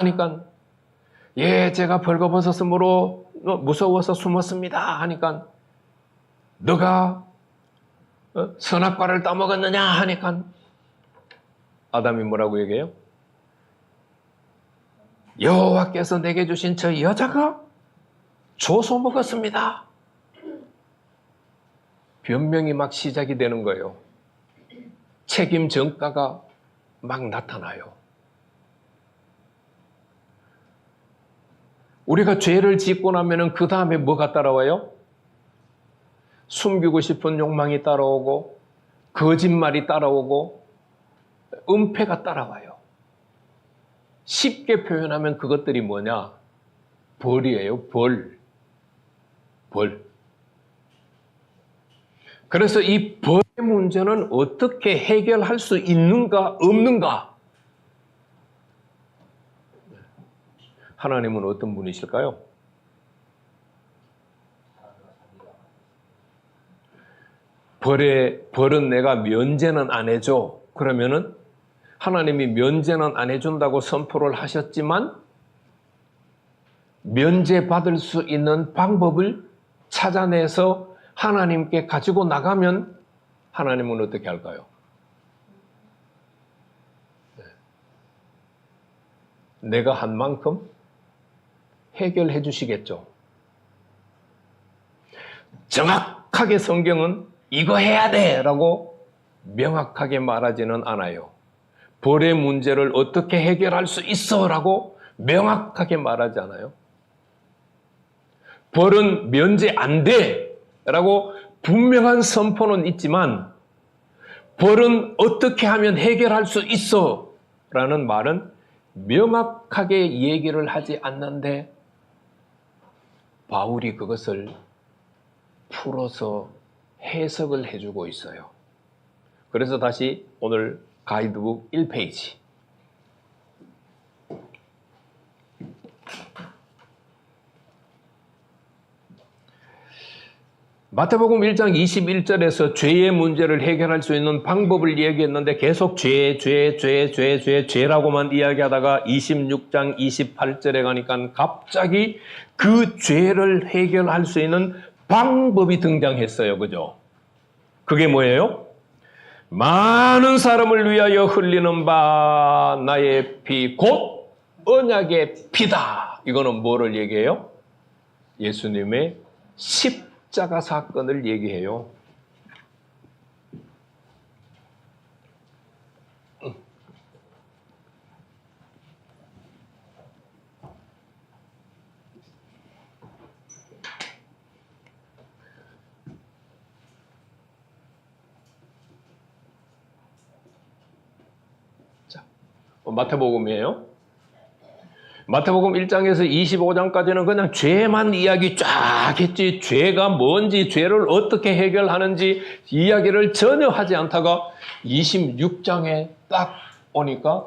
하니까 예, 제가 벌거벗었으므로 무서워서 숨었습니다 하니까 너가 선악과를 따먹었느냐 하니까 아담이 뭐라고 얘기해요? 여호와께서 내게 주신 저 여자가 줘서 먹었습니다. 변명이 막 시작이 되는 거예요. 책임 전가가 막 나타나요. 우리가 죄를 짓고 나면은 그 다음에 뭐가 따라와요? 숨기고 싶은 욕망이 따라오고, 거짓말이 따라오고, 은폐가 따라와요. 쉽게 표현하면 그것들이 뭐냐? 벌이에요, 벌. 벌. 그래서 이 벌의 문제는 어떻게 해결할 수 있는가, 없는가? 하나님은 어떤 분이실까요? 벌은 내가 면제는 안 해줘. 그러면은 하나님이 면제는 안 해준다고 선포를 하셨지만 면제받을 수 있는 방법을 찾아내서 하나님께 가지고 나가면 하나님은 어떻게 할까요? 내가 한 만큼 해결해 주시겠죠. 정확하게 성경은 이거 해야 돼 라고 명확하게 말하지는 않아요. 벌의 문제를 어떻게 해결할 수 있어 라고 명확하게 말하지 않아요. 벌은 면제 안 돼 라고 분명한 선포는 있지만 벌은 어떻게 하면 해결할 수 있어 라는 말은 명확하게 얘기를 하지 않는데 바울이 그것을 풀어서 해석을 해주고 있어요. 그래서 다시 오늘 가이드북 1페이지. 마태복음 1장 21절에서 죄의 문제를 해결할 수 있는 방법을 얘기했는데 계속 죄라고만 이야기하다가 26장 28절에 가니까 갑자기 그 죄를 해결할 수 있는 방법이 등장했어요. 그죠? 그게 뭐예요? 많은 사람을 위하여 흘리는 바 나의 피 곧 언약의 피다. 이거는 뭐를 얘기해요? 예수님의 십자가 사건을 얘기해요. 자, 마태복음이에요. 마태복음 1장에서 25장까지는 그냥 죄만 이야기 쫙 했지, 죄가 뭔지, 죄를 어떻게 해결하는지 이야기를 전혀 하지 않다가 26장에 딱 오니까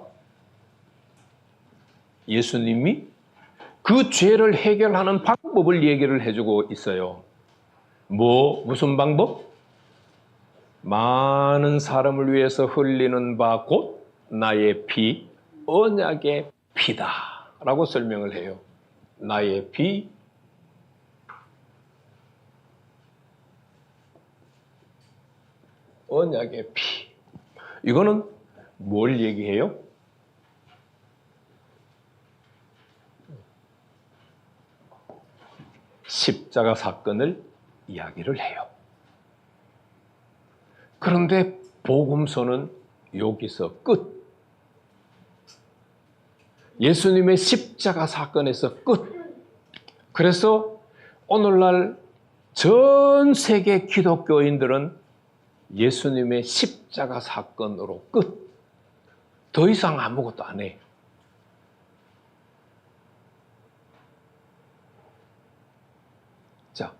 예수님이 그 죄를 해결하는 방법을 얘기를 해주고 있어요. 무슨 방법? 많은 사람을 위해서 흘리는 바 곧 나의 피, 언약의 피다 라고 설명을 해요. 나의 피, 언약의 피. 이거는 뭘 얘기해요? 십자가 사건을 이야기를 해요. 그런데 복음서는 여기서 끝. 예수님의 십자가 사건에서 끝. 그래서 오늘날 전 세계 기독교인들은 예수님의 십자가 사건으로 끝. 더 이상 아무것도 안 해. 자,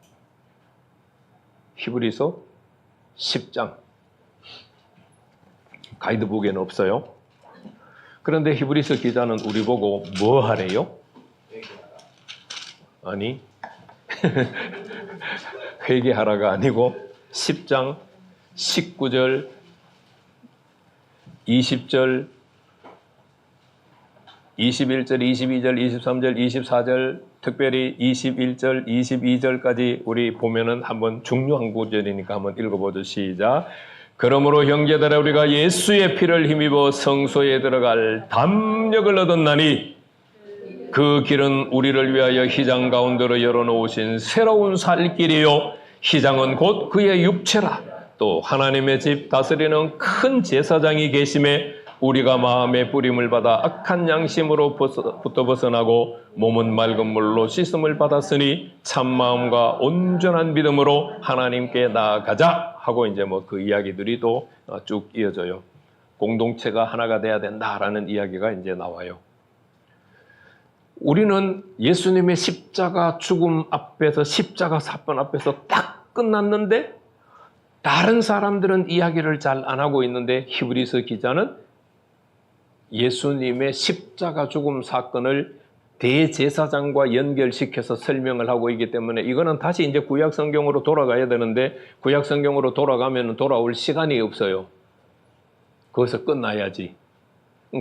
히브리서 10장. 가이드북에는 없어요. 그런데 히브리서 기자는 우리 보고 뭐 하래요? 아니, 회개하라가 아니고 10장 19절, 20절, 21절, 22절, 23절, 24절, 특별히 21절, 22절까지 우리 보면은 한번 중요한 구절이니까 한번 읽어보죠. 시작. 그러므로 형제들아 우리가 예수의 피를 힘입어 성소에 들어갈 담력을 얻었나니 그 길은 우리를 위하여 휘장 가운데로 열어놓으신 새로운 살 길이요 휘장은 곧 그의 육체라. 또 하나님의 집 다스리는 큰 제사장이 계심에 우리가 마음의 뿌림을 받아 악한 양심으로부터 벗어나고 몸은 맑은 물로 씻음을 받았으니 참마음과 온전한 믿음으로 하나님께 나아가자 하고 이제 뭐 그 이야기들이 또 쭉 이어져요. 공동체가 하나가 돼야 된다라는 이야기가 이제 나와요. 우리는 예수님의 십자가 죽음 앞에서 십자가 사건 앞에서 딱 끝났는데 다른 사람들은 이야기를 잘 안 하고 있는데 히브리서 기자는 예수님의 십자가 죽음 사건을 대제사장과 연결시켜서 설명을 하고 있기 때문에 이거는 다시 이제 구약 성경으로 돌아가야 되는데 구약 성경으로 돌아가면 돌아올 시간이 없어요. 거기서 끝나야지.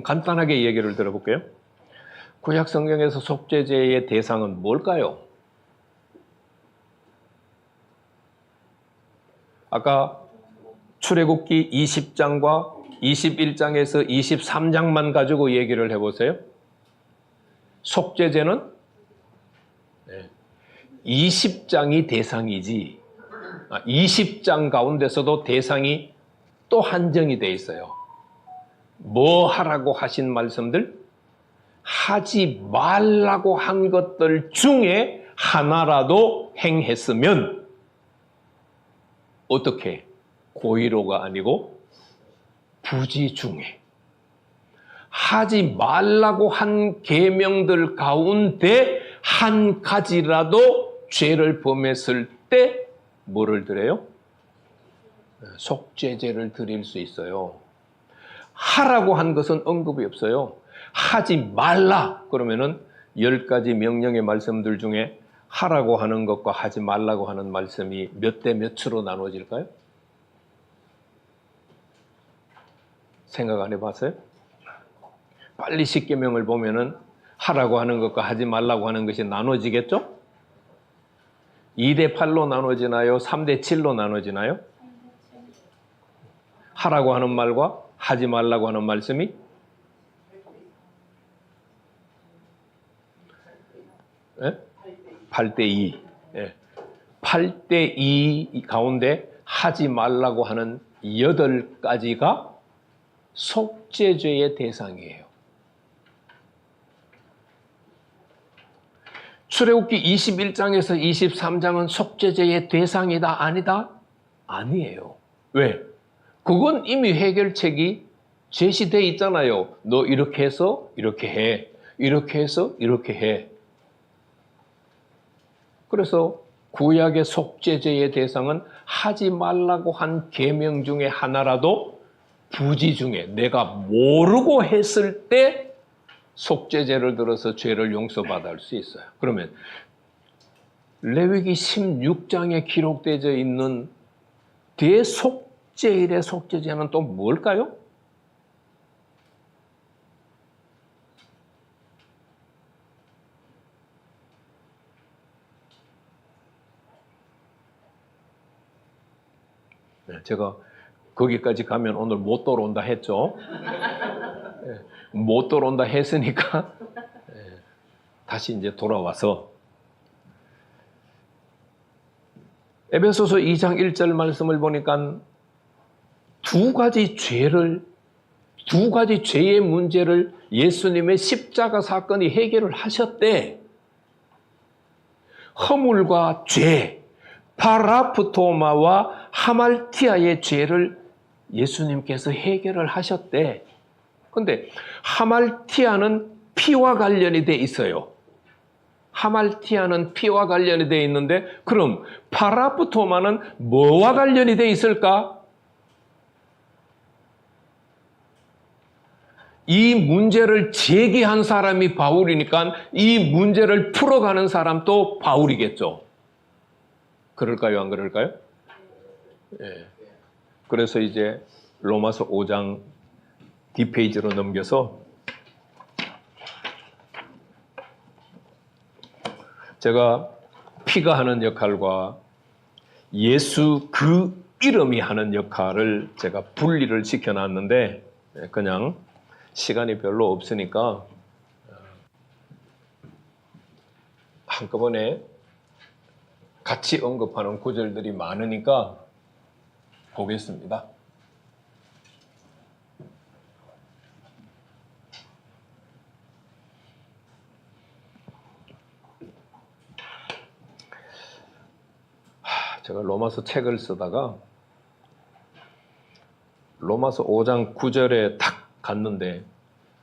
간단하게 얘기를 들어볼게요. 구약 성경에서 속죄제의 대상은 뭘까요? 아까 출애굽기 20장과 21장에서 23장만 가지고 얘기를 해보세요. 속죄제는 20장이 대상이지 20장 가운데서도 대상이 또 한정이 돼 있어요. 뭐 하라고 하신 말씀들? 하지 말라고 한 것들 중에 하나라도 행했으면 어떻게? 고의로가 아니고 부지 중에 하지 말라고 한 계명들 가운데 한 가지라도 죄를 범했을 때 뭐를 드려요? 속죄제를 드릴 수 있어요. 하라고 한 것은 언급이 없어요. 하지 말라 그러면은 10가지 명령의 말씀들 중에 하라고 하는 것과 하지 말라고 하는 말씀이 몇 대 몇으로 나눠질까요? 생각 안 해봤어요? 빨리 십계명을 보면은 하라고 하는 것과 하지 말라고 하는 것이 나눠지겠죠? 2대 8로 나눠지나요? 3대 7로 나눠지나요? 하라고 하는 말과 하지 말라고 하는 말씀이 8대 2. 8대 2 가운데 하지 말라고 하는 8가지가 속죄죄의 대상이에요. 출애굽기 21장에서 23장은 속죄죄의 대상이다 아니다? 아니에요. 왜? 그건 이미 해결책이 제시되어 있잖아요. 너 이렇게 해서 이렇게 해. 이렇게 해서 이렇게 해. 그래서 구약의 속죄죄의 대상은 하지 말라고 한 계명 중에 하나라도 부지 중에 내가 모르고 했을 때 속죄죄를 들어서 죄를 용서받을 수 있어요. 그러면 레위기 16장에 기록되어 있는 대속죄일의 속죄죄는 또 뭘까요? 제가 거기까지 가면 오늘 못 돌아온다 했죠. 못 돌아온다 했으니까 다시 이제 돌아와서 에베소서 2장 1절 말씀을 보니까 두 가지 죄의 문제를 예수님의 십자가 사건이 해결을 하셨대. 허물과 죄, 파라프토마와 하말티아의 죄를 예수님께서 해결을 하셨대. 근데 하말티아는 피와 관련이 돼 있어요. 하말티아는 피와 관련이 돼 있는데 그럼 파라프토마는 뭐와 관련이 돼 있을까? 이 문제를 제기한 사람이 바울이니까 이 문제를 풀어가는 사람도 바울이겠죠. 그럴까요? 안 그럴까요? 예. 그래서 이제 로마서 5장 뒷페이지로 넘겨서 제가 피가 하는 역할과 예수 그 이름이 하는 역할을 제가 분리를 시켜놨는데 그냥 시간이 별로 없으니까 한꺼번에 같이 언급하는 구절들이 많으니까 보겠습니다. 제가 로마서 책을 쓰다가 로마서 5장 9절에 딱 갔는데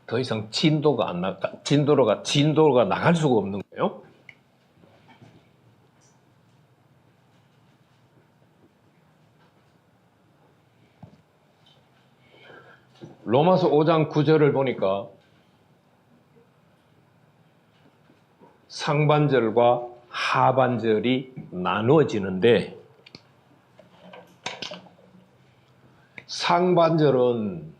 더 이상 진도가 나갈 수가 없는 거예요. 로마서 5장 9절을 보니까 상반절과 하반절이 나누어지는데 상반절은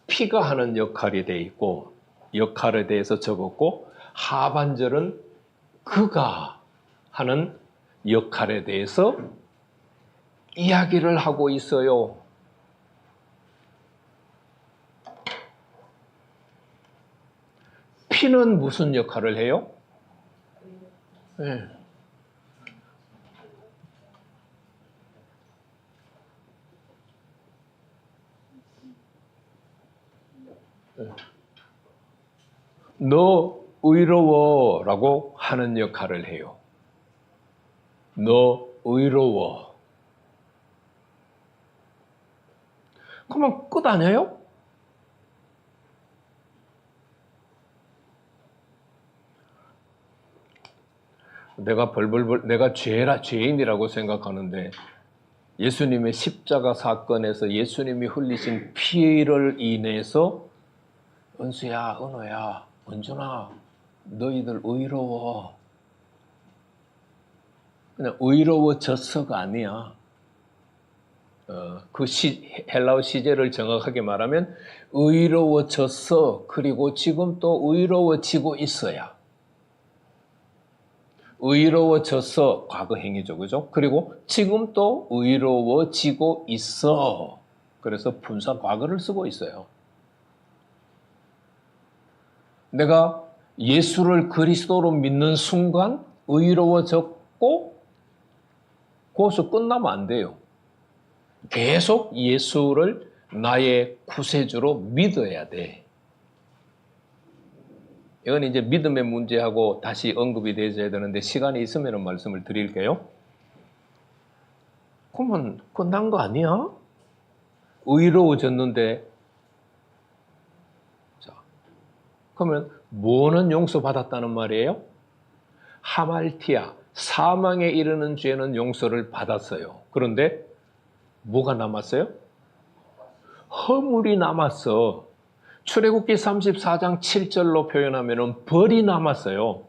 피가 하는 역할이 되어 있고 역할에 대해서 적었고 하반절은 그가 하는 역할에 대해서 이야기를 하고 있어요. 피는 무슨 역할을 해요? 네. 너 의로워 라고 하는 역할을 해요. 너 의로워. 그러면 끝 아니에요? 내가 죄인이라고 생각하는데 예수님의 십자가 사건에서 예수님이 흘리신 피를 인해서 은수야, 은호야, 은준아, 너희들 의로워. 그냥 의로워졌어가 아니야. 헬라어 시제를 정확하게 말하면 의로워졌어. 그리고 지금 또 의로워지고 있어야. 의로워졌어. 과거 행위죠. 그죠? 그리고 지금 또 의로워지고 있어. 그래서 분사 과거를 쓰고 있어요. 내가 예수를 그리스도로 믿는 순간 의로워졌고 거기서 끝나면 안 돼요. 계속 예수를 나의 구세주로 믿어야 돼. 이건 이제 믿음의 문제하고 다시 언급이 되어야 되는데 시간이 있으면 말씀을 드릴게요. 그러면 끝난 거 아니야? 의로워졌는데 자, 그러면 뭐는 용서받았다는 말이에요? 하말티아, 사망에 이르는 죄는 용서를 받았어요. 그런데 뭐가 남았어요? 허물이 남았어. 출애굽기 34장 7절로 표현하면 벌이 남았어요.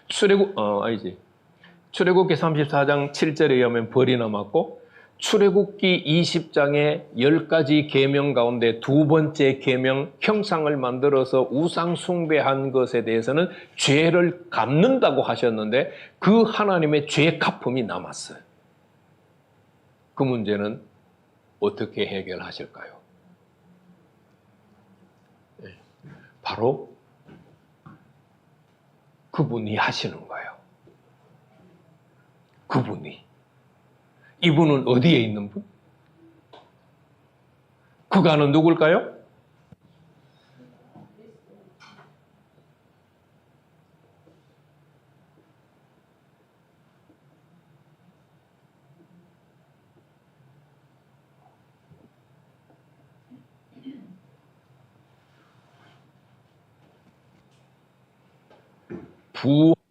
출애굽기 34장 7절에 의하면 벌이 남았고 출애굽기 20장의 10가지 계명 가운데 두 번째 계명 형상을 만들어서 우상 숭배한 것에 대해서는 죄를 갚는다고 하셨는데 그 하나님의 죄 갚음이 남았어요. 그 문제는 어떻게 해결하실까요? 바로 그분이 하시는 거예요. 그분이. 이분은 어디에 있는 분? 그가는 누굴까요?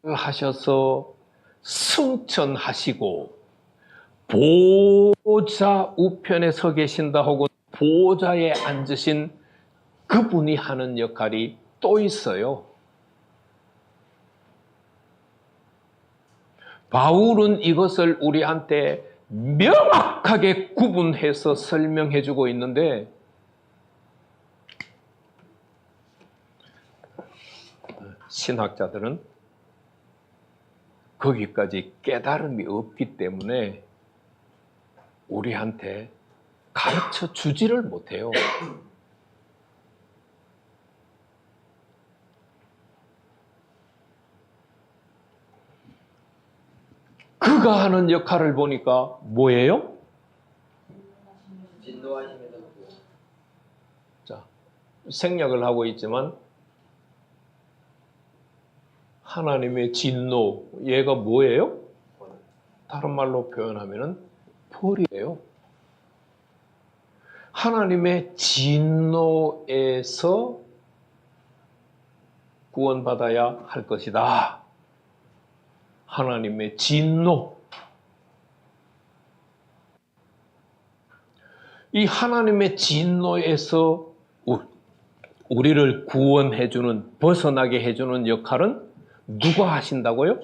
부활하셔서 승천하시고 보좌 우편에 서 계신다 혹은 보좌에 앉으신 그분이 하는 역할이 또 있어요. 바울은 이것을 우리한테 명확하게 구분해서 설명해 주고 있는데 신학자들은 거기까지 깨달음이 없기 때문에 우리한테 가르쳐 주지를 못해요. 그가 하는 역할을 보니까 뭐예요? 진노하심에도 자, 생략을 하고 있지만 하나님의 진노, 얘가 뭐예요? 다른 말로 표현하면 벌이에요. 하나님의 진노에서 구원받아야 할 것이다. 하나님의 진노. 이 하나님의 진노에서 우리를 구원해주는, 벗어나게 해주는 역할은 누가 하신다고요?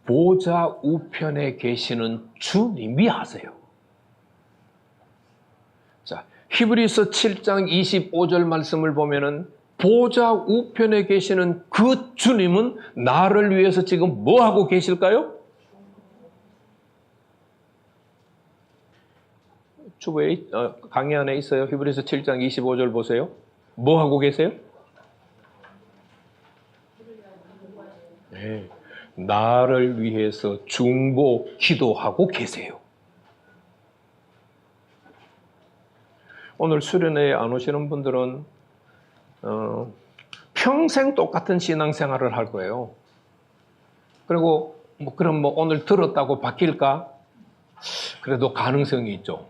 보좌 우편에 계시는 주님이 하세요. 자, 히브리서 7장 25절 말씀을 보면은 보좌 우편에 계시는 그 주님은 나를 위해서 지금 뭐 하고 계실까요? 주보에 강의 안에 있어요. 히브리서 7장 25절 보세요. 뭐 하고 계세요? 네, 나를 위해서 중보 기도하고 계세요. 오늘 수련회에 안 오시는 분들은 평생 똑같은 신앙생활을 할 거예요. 그리고 그럼 오늘 들었다고 바뀔까? 그래도 가능성이 있죠.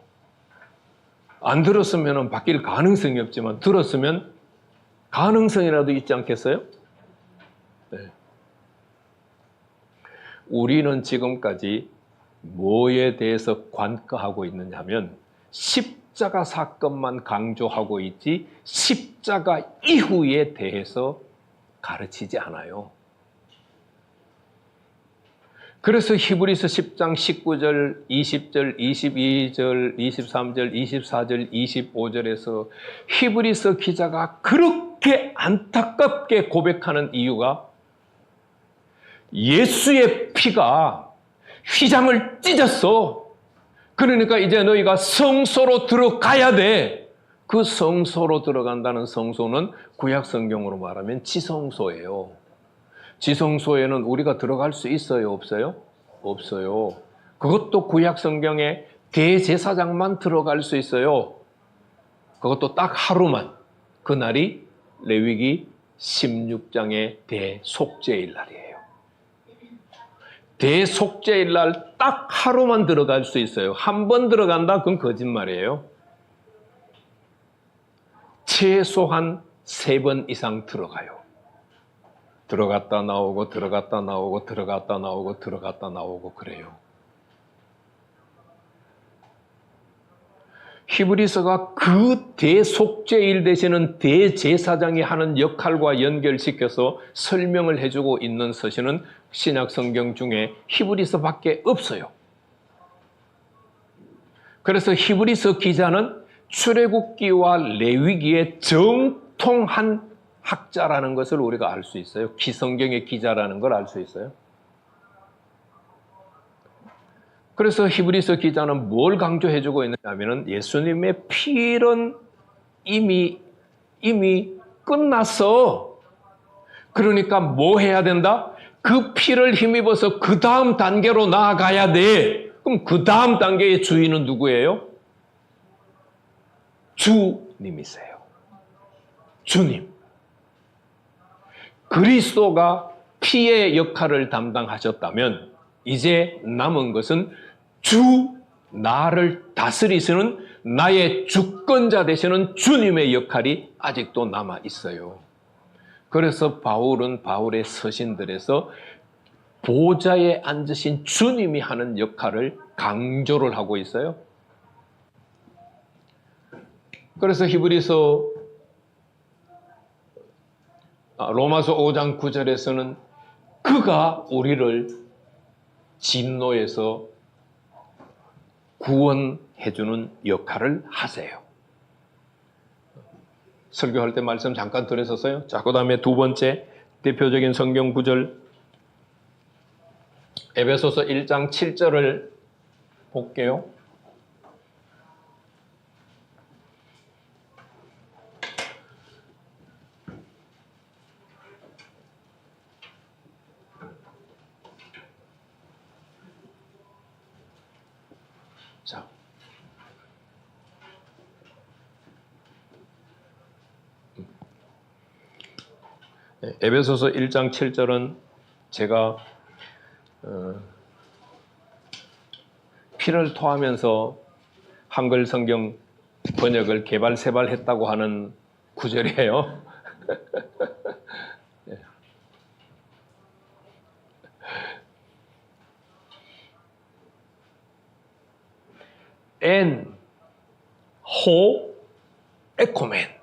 안 들었으면 바뀔 가능성이 없지만 들었으면 가능성이라도 있지 않겠어요? 네. 우리는 지금까지 뭐에 대해서 관과하고 있느냐 하면 십자가 사건만 강조하고 있지 십자가 이후에 대해서 가르치지 않아요. 그래서 히브리서 10장 19절, 20절, 22절, 23절, 24절, 25절에서 히브리서 기자가 그렇게 안타깝게 고백하는 이유가 예수의 피가 휘장을 찢었어. 그러니까 이제 너희가 성소로 들어가야 돼. 그 성소로 들어간다는 성소는 구약 성경으로 말하면 지성소예요. 지성소에는 우리가 들어갈 수 있어요? 없어요? 없어요. 그것도 구약 성경에 대제사장만 들어갈 수 있어요. 그것도 딱 하루만. 그날이 레위기 16장의 대속죄일 날이에요. 대속죄일 날 딱 하루만 들어갈 수 있어요. 한 번 들어간다? 그건 거짓말이에요. 최소한 3번 이상 들어가요. 들어갔다 나오고 들어갔다 나오고 들어갔다 나오고 들어갔다 나오고 그래요. 히브리서가 그 대속죄일 되시는 대제사장이 하는 역할과 연결시켜서 설명을 해주고 있는 서신은 신약 성경 중에 히브리서밖에 없어요. 그래서 히브리서 기자는 출애굽기와 레위기의 정통한 학자라는 것을 우리가 알 수 있어요. 기성경의 기자라는 걸 알 수 있어요. 그래서 히브리서 기자는 뭘 강조해주고 있느냐면 예수님의 피는 이미 끝났어. 그러니까 뭐 해야 된다? 그 피를 힘입어서 그 다음 단계로 나아가야 돼. 그럼 그 다음 단계의 주인은 누구예요? 주님이세요. 주님. 그리스도가 피의 역할을 담당하셨다면 이제 남은 것은 나를 다스리시는 나의 주권자 되시는 주님의 역할이 아직도 남아 있어요. 그래서 바울은 바울의 서신들에서 보좌에 앉으신 주님이 하는 역할을 강조를 하고 있어요. 그래서 로마서 5장 9절에서는 그가 우리를 진노에서 구원해주는 역할을 하세요. 설교할 때 말씀 잠깐 드렸었어요. 자, 그 다음에 두 번째 대표적인 성경 구절 에베소서 1장 7절을 볼게요. 자, 에베소서 1장 7절은 제가 피를 토하면서 한글 성경 번역을 개발세발했다고 하는 구절이에요. 엔, 호, 에코맨.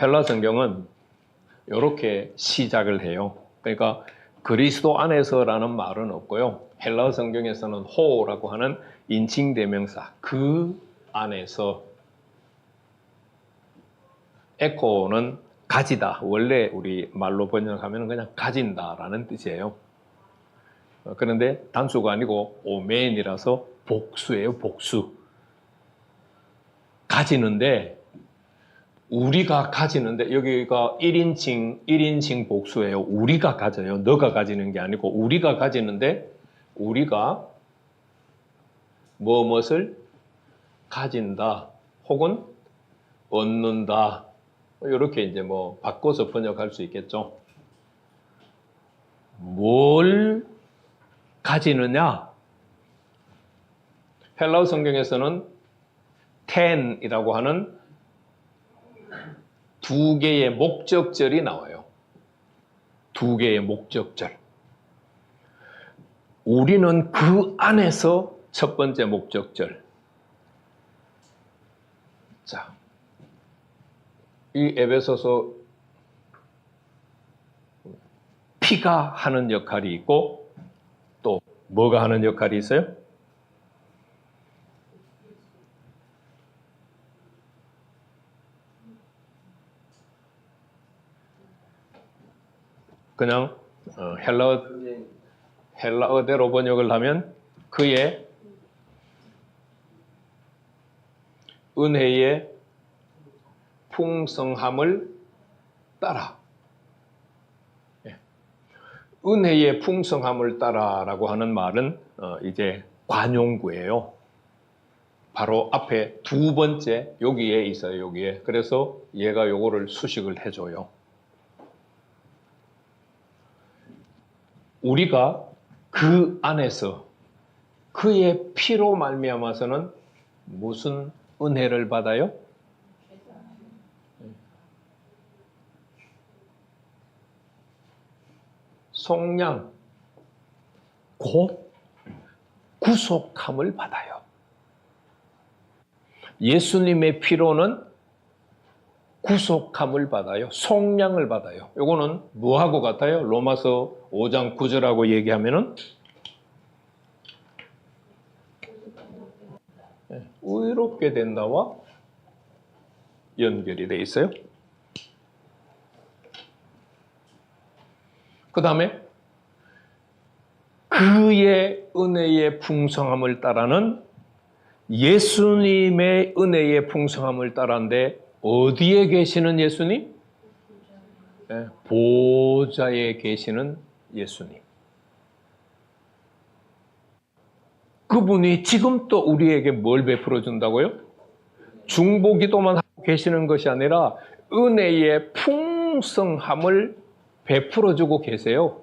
헬라 성경은 이렇게 시작을 해요. 그러니까 그리스도 안에서라는 말은 없고요. 헬라 성경에서는 호라고 하는 인칭 대명사, 그 안에서, 에코는 가지다. 원래 우리 말로 번역하면 그냥 가진다라는 뜻이에요. 그런데 단수가 아니고 오멘이라서 복수예요, 복수. 가지는데, 우리가 가지는데, 여기가 1인칭 복수예요. 우리가 가져요. 너가 가지는 게 아니고 우리가 가지는데, 우리가 무엇을 가진다 혹은 얻는다, 이렇게 이제 뭐 바꿔서 번역할 수 있겠죠. 뭘 가지느냐? 헬라어 성경에서는 텐이라고 하는 두 개의 목적절이 나와요. 두 개의 목적절. 우리는 그 안에서 첫 번째 목적절. 자, 이 에베소서 피가 하는 역할이 있고 또 뭐가 하는 역할이 있어요? 그냥 헬라어대로 번역을 하면 그의 은혜의 풍성함을 따라. 은혜의 풍성함을 따라라고 하는 말은 이제 관용구예요. 바로 앞에 두 번째 여기에 있어요. 여기에. 그래서 얘가 요거를 수식을 해줘요. 우리가 그 안에서 그의 피로 말미암아서는 무슨 은혜를 받아요? 속량, 곧 구속함을 받아요. 예수님의 피로는 구속함을 받아요. 속량을 받아요. 이거는 뭐하고 같아요? 로마서 5장 9절하고 얘기하면은 의롭게 된다와 연결이 돼 있어요. 그 다음에 그의 은혜의 풍성함을 따라는 예수님의 은혜의 풍성함을 따라는데 어디에 계시는 예수님? 보좌에 계시는 예수님. 그분이 지금 또 우리에게 뭘 베풀어 준다고요? 중보기도만 하고 계시는 것이 아니라 은혜의 풍성함을 베풀어 주고 계세요.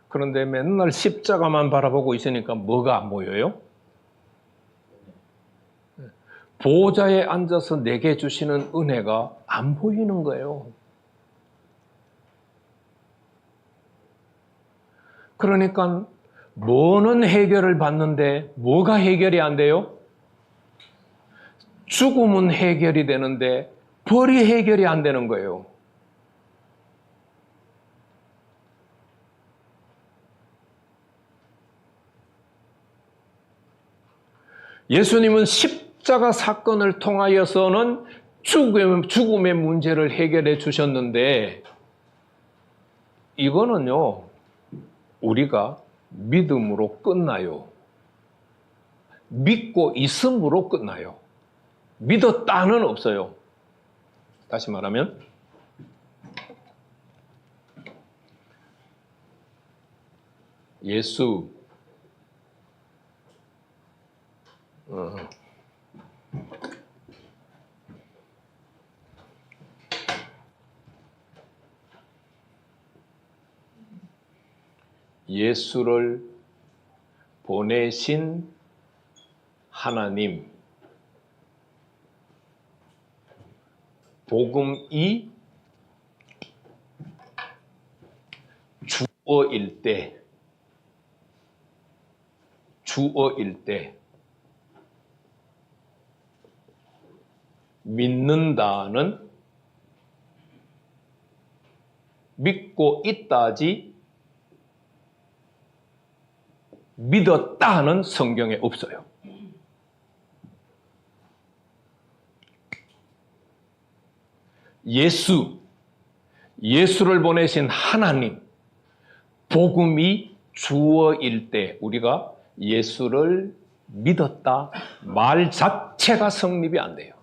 그런데 맨날 십자가만 바라보고 있으니까 뭐가 안 보여요? 보좌에 앉아서 내게 주시는 은혜가 안 보이는 거예요. 그러니까 뭐는 해결을 받는데 뭐가 해결이 안 돼요? 죽음은 해결이 되는데 벌이 해결이 안 되는 거예요. 예수님은 십자가 사건을 통하여서는 죽음의 문제를 해결해 주셨는데, 이거는요, 우리가 믿음으로 끝나요. 믿고 있음으로 끝나요. 믿었다는 없어요. 다시 말하면, 예수, 예수를 보내신 하나님, 복음이 주어일 때 믿는다는, 믿고 있다지 믿었다는 성경에 없어요. 예수를 보내신 하나님, 복음이 주어일 때 우리가 예수를 믿었다 말 자체가 성립이 안 돼요.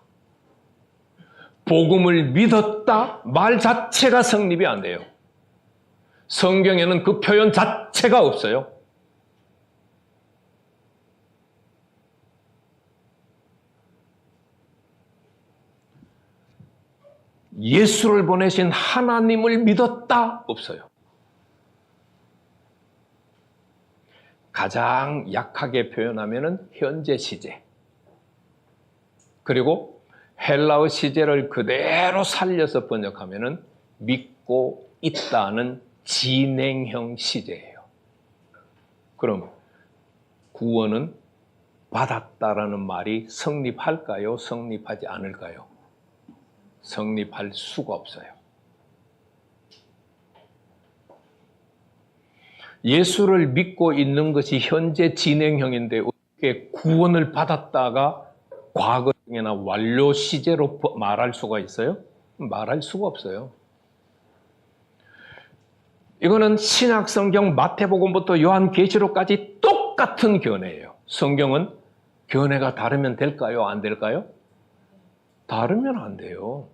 복음을 믿었다 말 자체가 성립이 안 돼요. 성경에는 그 표현 자체가 없어요. 예수를 보내신 하나님을 믿었다 없어요. 가장 약하게 표현하면은 현재 시제, 그리고 헬라어 시제를 그대로 살려서 번역하면은 믿고 있다는 진행형 시제예요. 그럼 구원은 받았다라는 말이 성립할까요? 성립하지 않을까요? 성립할 수가 없어요. 예수를 믿고 있는 것이 현재 진행형인데 어떻게 구원을 받았다가 과거형이나 완료 시제로 말할 수가 있어요? 말할 수가 없어요. 이거는 신약성경 마태복음부터 요한계시록까지 똑같은 견해예요. 성경은 견해가 다르면 될까요? 안 될까요? 다르면 안 돼요.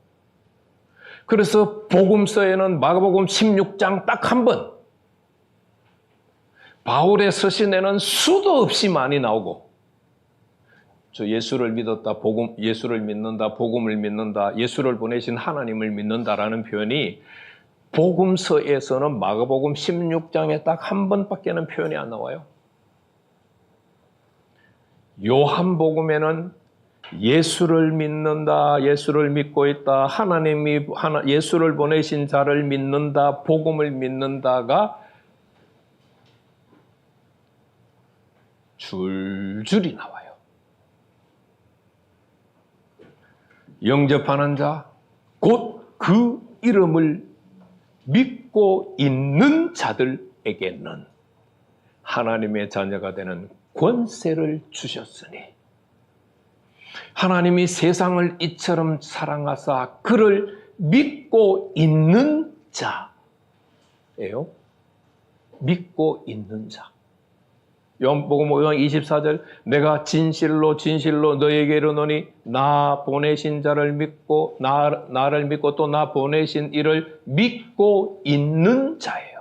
그래서 복음서에는 마가복음 16장 딱 한 번, 바울의 서신에는 수도 없이 많이 나오고, 저 예수를 믿었다, 예수를 믿는다, 복음을 믿는다, 예수를 보내신 하나님을 믿는다라는 표현이 복음서에서는 마가복음 16장에 딱 한 번밖에는 표현이 안 나와요. 요한복음에는 예수를 믿는다, 예수를 믿고 있다, 예수를 보내신 자를 믿는다, 복음을 믿는다가 줄줄이 나와요. 영접하는 자, 곧 그 이름을 믿고 있는 자들에게는 하나님의 자녀가 되는 권세를 주셨으니, 하나님이 세상을 이처럼 사랑하사 그를 믿고 있는 자예요. 믿고 있는 자. 요한복음 5장 24절, 내가 진실로 진실로 너에게 이르노니 나 보내신 자를 믿고 나를 믿고 또 나 보내신 이를 믿고 있는 자예요.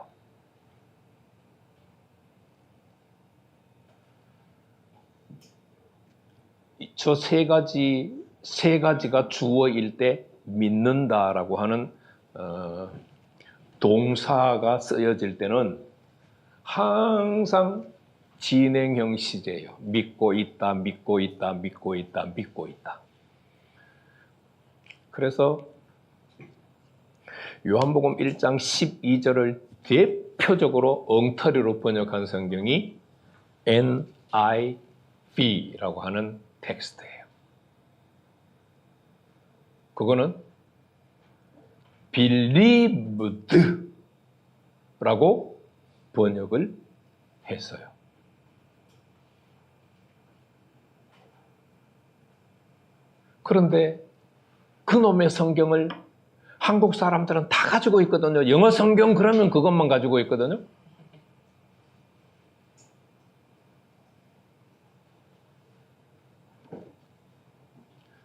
저 세 가지가 주어일 때 믿는다라고 하는 동사가 쓰여질 때는 항상 진행형 시제예요. 믿고 있다, 믿고 있다, 믿고 있다, 믿고 있다. 그래서 요한복음 1장 12절을 대표적으로 엉터리로 번역한 성경이 NIV라고 하는 텍스트예요. 그거는 believed라고 번역을 했어요. 그런데 그놈의 성경을 한국 사람들은 다 가지고 있거든요. 영어 성경 그러면 그것만 가지고 있거든요.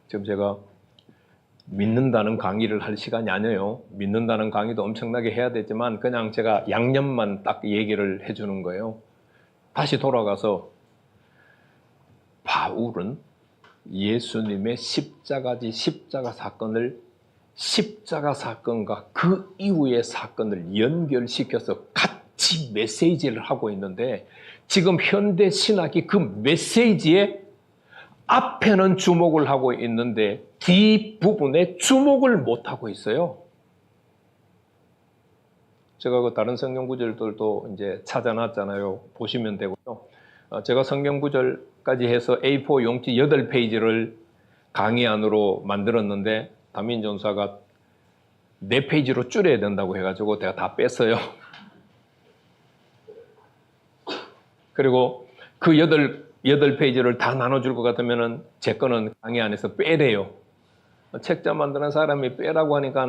지금 제가 믿는다는 강의를 할 시간이 아니에요. 믿는다는 강의도 엄청나게 해야 되지만 그냥 제가 양념만 딱 얘기를 해주는 거예요. 다시 돌아가서 바울은 예수님의 십자가 사건을 십자가 사건과 그 이후의 사건을 연결시켜서 같이 메시지를 하고 있는데 지금 현대 신학이 그 메시지에 앞에는 주목을 하고 있는데 뒷부분에 주목을 못하고 있어요. 제가 그 다른 성경 구절들도 이제 찾아놨잖아요. 보시면 되고요. 제가 성경 구절까지 해서 A4 용지 8페이지를 강의 안으로 만들었는데 담임 전사가 4페이지로 줄여야 된다고 해가지고 제가 다 뺐어요. 그리고 그 8페이지를 다 나눠줄 것 같으면 제 거는 강의 안에서 빼래요. 책자 만드는 사람이 빼라고 하니까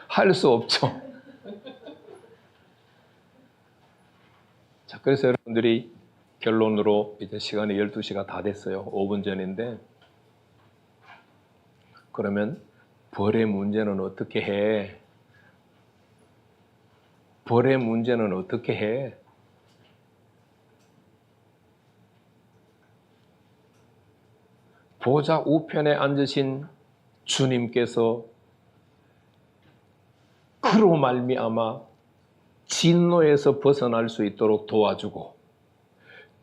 할 수 없죠. 자, 그래서 여러분들이 결론으로 이제 시간이 12시가 다 됐어요. 5분 전인데 그러면 벌의 문제는 어떻게 해? 벌의 문제는 어떻게 해? 보좌 우편에 앉으신 주님께서 그로 말미암아 진노에서 벗어날 수 있도록 도와주고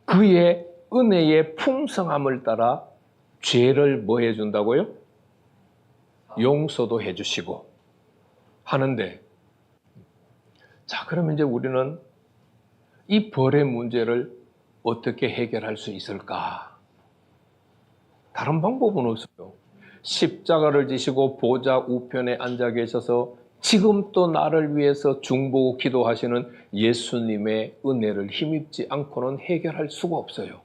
그의 은혜의 풍성함을 따라 죄를 뭐 해준다고요? 용서도 해주시고 하는데 자, 그러면 이제 우리는 이 벌의 문제를 어떻게 해결할 수 있을까? 다른 방법은 없어요. 십자가를 지시고 보좌 우편에 앉아 계셔서 지금 또 나를 위해서 중보고 기도하시는 예수님의 은혜를 힘입지 않고는 해결할 수가 없어요.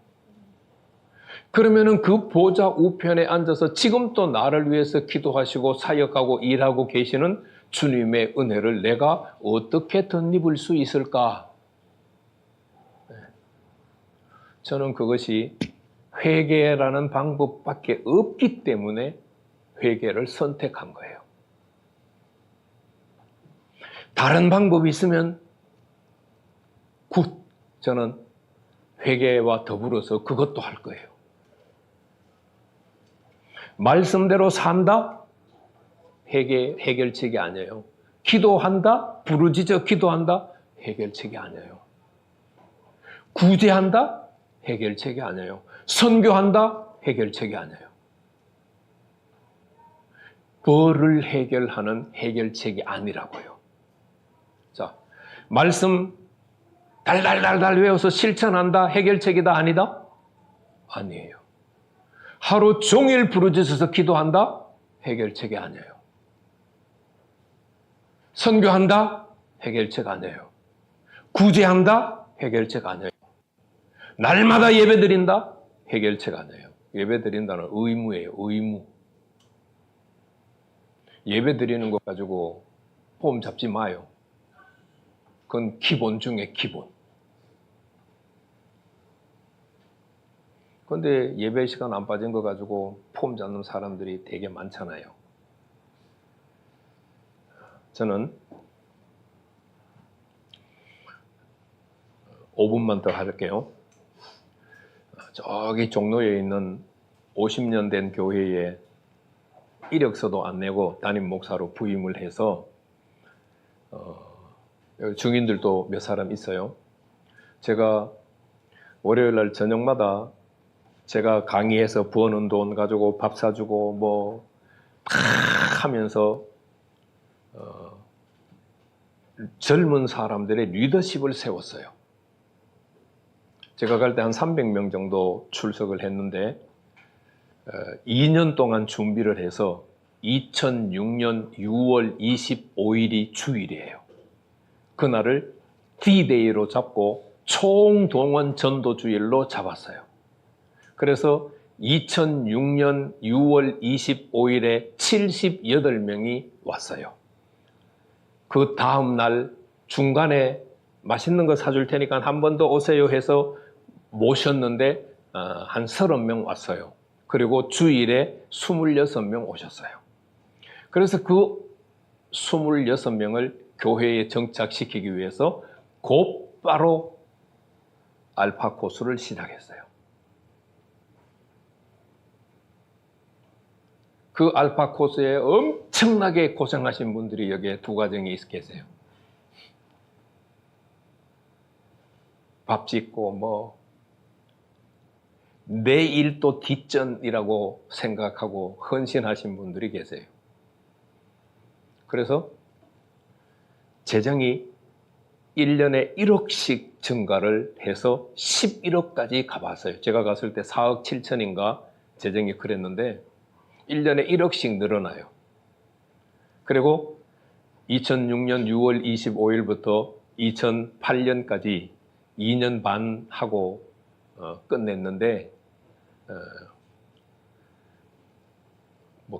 그러면은 그 보좌 우편에 앉아서 지금 또 나를 위해서 기도하시고 사역하고 일하고 계시는 주님의 은혜를 내가 어떻게 덧입을 수 있을까? 저는 그것이 회개라는 방법밖에 없기 때문에 회개를 선택한 거예요. 다른 방법이 있으면 저는 회개와 더불어서 그것도 할 거예요. 말씀대로 산다? 해결책이 아니에요. 기도한다? 부르짖어 기도한다? 해결책이 아니에요. 구제한다? 해결책이 아니에요. 선교한다? 해결책이 아니에요. 벌을 해결하는 해결책이 아니라고요. 자, 말씀 달달달달 외워서 실천한다? 해결책이다? 아니다? 아니에요. 하루 종일 부르짖어서 기도한다? 해결책이 아니에요. 선교한다? 해결책 아니에요. 구제한다? 해결책 아니에요. 날마다 예배드린다? 해결책 아니에요. 예배드린다는 의무예요. 의무. 예배드리는 것 가지고 폼 잡지 마요. 그건 기본 중에 기본. 그런데 예배 시간 안 빠진 거 가지고 폼 잡는 사람들이 되게 많잖아요. 저는 5분만 더 할게요. 저기 종로에 있는 50년 된 교회에 이력서도 안 내고 담임 목사로 부임을 해서 증인들도 몇 사람 있어요. 제가 월요일 날 저녁마다 제가 강의해서 버는 돈 가지고 밥 사주고 뭐 하면서 젊은 사람들의 리더십을 세웠어요. 제가 갈 때 한 300명 정도 출석을 했는데 2년 동안 준비를 해서 2006년 6월 25일이 주일이에요. 그날을 D-Day로 잡고 총동원 전도주일로 잡았어요. 그래서 2006년 6월 25일에 78명이 왔어요. 그 다음 날 중간에 맛있는 거 사줄 테니까 한 번 더 오세요 해서 모셨는데 한 30명 왔어요. 그리고 주일에 26명 오셨어요. 그래서 그 26명을 교회에 정착시키기 위해서 곧바로 알파 코스를 시작했어요. 그 알파 코스에 엄청나게 고생하신 분들이 여기에 두 가정이 계세요. 밥 짓고 내 일도 뒷전이라고 생각하고 헌신하신 분들이 계세요. 그래서 재정이 1년에 1억씩 증가를 해서 11억까지 가봤어요. 제가 갔을 때 4억 7천인가 재정이 그랬는데 1년에 1억씩 늘어나요. 그리고 2006년 6월 25일부터 2008년까지 2년 반 하고 끝냈는데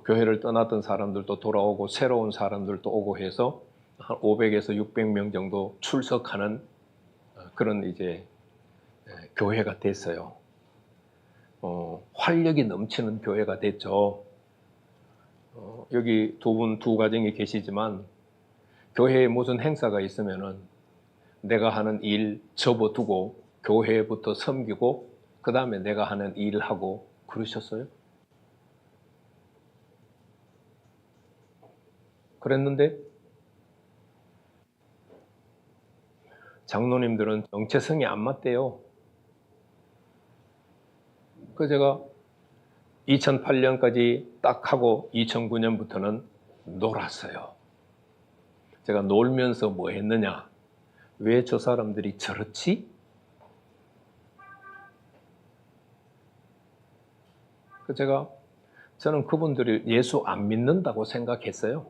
교회를 떠났던 사람들도 돌아오고 새로운 사람들도 오고 해서 한 500에서 600명 정도 출석하는 그런 이제 교회가 됐어요. 활력이 넘치는 교회가 됐죠. 여기 두 가정이 계시지만 교회에 무슨 행사가 있으면은 내가 하는 일 접어두고 교회부터 섬기고 그 다음에 내가 하는 일을 하고 그러셨어요? 그랬는데 장로님들은 정체성이 안 맞대요. 그래서 제가 2008년까지 딱 하고 2009년부터는 놀았어요. 제가 놀면서 뭐 했느냐? 왜 저 사람들이 저렇지? 저는 그분들이 예수 안 믿는다고 생각했어요.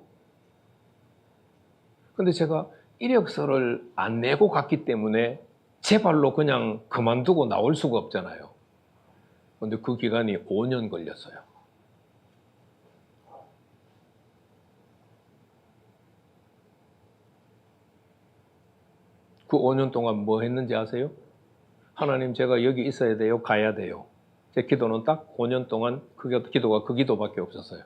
근데 제가 이력서를 안 내고 갔기 때문에 제 발로 그냥 그만두고 나올 수가 없잖아요. 근데 그 기간이 5년 걸렸어요. 그 5년 동안 뭐 했는지 아세요? 하나님, 제가 여기 있어야 돼요? 가야 돼요? 제 기도는 딱 5년 동안 기도가 그 기도밖에 없었어요.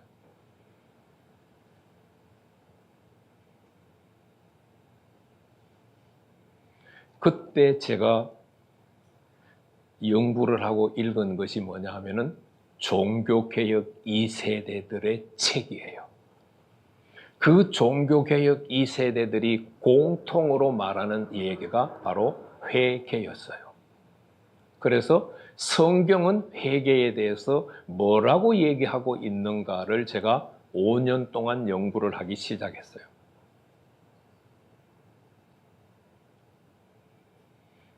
그때 제가 연구를 하고 읽은 것이 뭐냐 하면은 종교개혁 2세대들의 책이에요. 그 종교개혁 2세대들이 공통으로 말하는 얘기가 바로 회개였어요. 그래서 성경은 회개에 대해서 뭐라고 얘기하고 있는가를 제가 5년 동안 연구를 하기 시작했어요.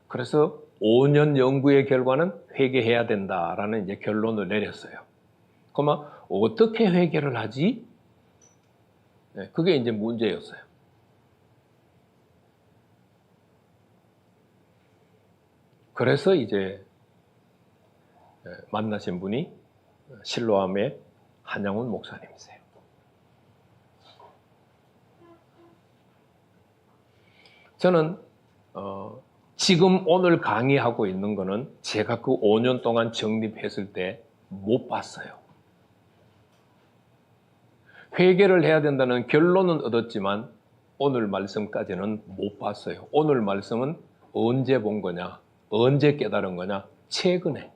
그래서 5년 연구의 결과는 회개해야 된다라는 이제 결론을 내렸어요. 그러면 어떻게 회개를 하지? 그게 이제 문제였어요. 그래서 이제 만나신 분이 실로암의 한양훈 목사님이세요. 저는 지금 오늘 강의하고 있는 거는 제가 그 5년 동안 정립했을 때 못 봤어요. 회개를 해야 된다는 결론은 얻었지만 오늘 말씀까지는 못 봤어요. 오늘 말씀은 언제 본 거냐? 언제 깨달은 거냐? 최근에.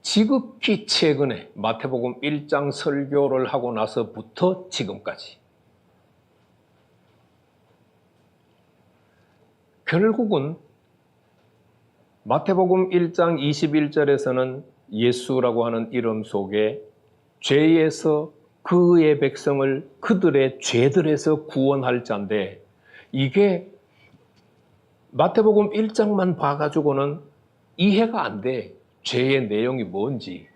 지극히 최근에 마태복음 1장 설교를 하고 나서부터 지금까지. 결국은 마태복음 1장 21절에서는 예수라고 하는 이름 속에 죄에서 그의 백성을 그들의 죄들에서 구원할 자인데, 이게 마태복음 1장만 봐가지고는 이해가 안 돼. 죄의 내용이 뭔지.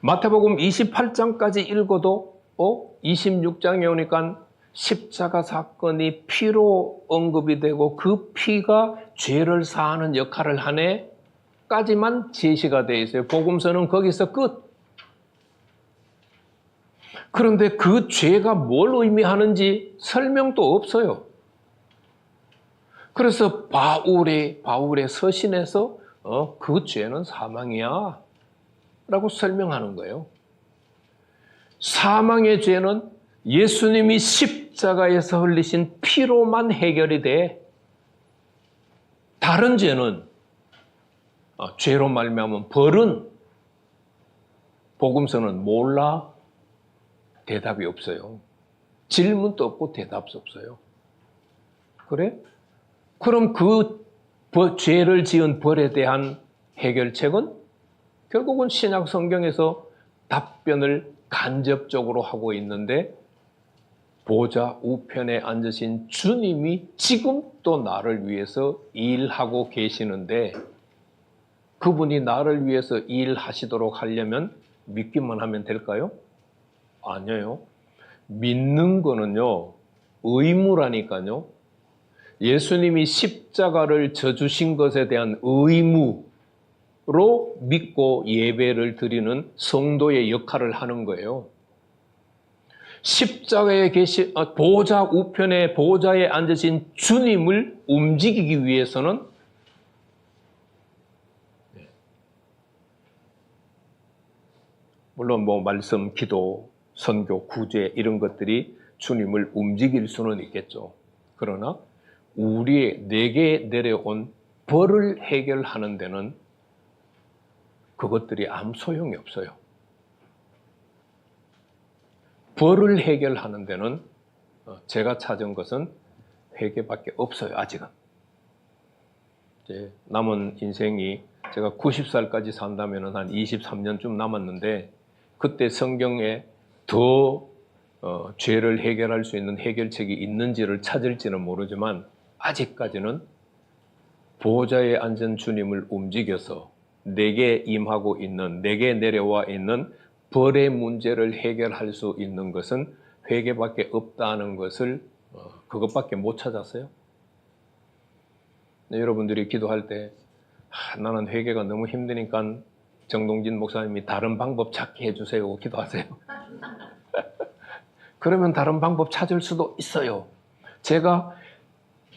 마태복음 28장까지 읽어도 26장에 오니까 십자가 사건이 피로 언급이 되고 그 피가 죄를 사하는 역할을 하네 까지만 제시가 되어 있어요. 복음서는 거기서 끝. 그런데 그 죄가 뭘 의미하는지 설명도 없어요. 그래서 바울의 서신에서 그 죄는 사망이야 라고 설명하는 거예요. 사망의 죄는 예수님이 십자가에서 흘리신 피로만 해결이 돼. 다른 죄는 죄로 말미암은 벌은 복음서는 몰라. 대답이 없어요. 질문도 없고 대답도 없어요. 그래? 그럼 그 죄를 지은 벌에 대한 해결책은 결국은 신약 성경에서 답변을 간접적으로 하고 있는데, 보좌 우편에 앉으신 주님이 지금 또 나를 위해서 일하고 계시는데, 그분이 나를 위해서 일하시도록 하려면 믿기만 하면 될까요? 아니에요. 믿는 거는요, 의무라니까요. 예수님이 십자가를 져주신 것에 대한 의무로 믿고 예배를 드리는 성도의 역할을 하는 거예요. 십자가에 계신 보좌 우편에 보좌에 앉으신 주님을 움직이기 위해서는 물론 말씀, 기도, 선교, 구제 이런 것들이 주님을 움직일 수는 있겠죠. 그러나 내게 내려온 벌을 해결하는 데는 그것들이 아무 소용이 없어요. 벌을 해결하는 데는 제가 찾은 것은 회개밖에 없어요. 아직은. 이제 남은 인생이 제가 90살까지 산다면 한 23년쯤 남았는데, 그때 성경에 더 죄를 해결할 수 있는 해결책이 있는지를 찾을지는 모르지만, 아직까지는 보좌에 앉은 주님을 움직여서 내게 임하고 있는, 내게 내려와 있는 벌의 문제를 해결할 수 있는 것은 회개밖에 없다는 것을 그것밖에 못 찾았어요. 네, 여러분들이 기도할 때 나는 회개가 너무 힘드니까 정동진 목사님이 다른 방법 찾게 해주세요 기도하세요. 그러면 다른 방법 찾을 수도 있어요. 제가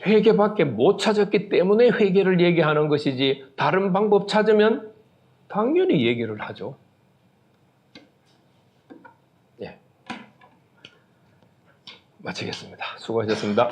회개밖에 못 찾았기 때문에 회개를 얘기하는 것이지, 다른 방법 찾으면 당연히 얘기를 하죠. 예. 마치겠습니다. 수고하셨습니다.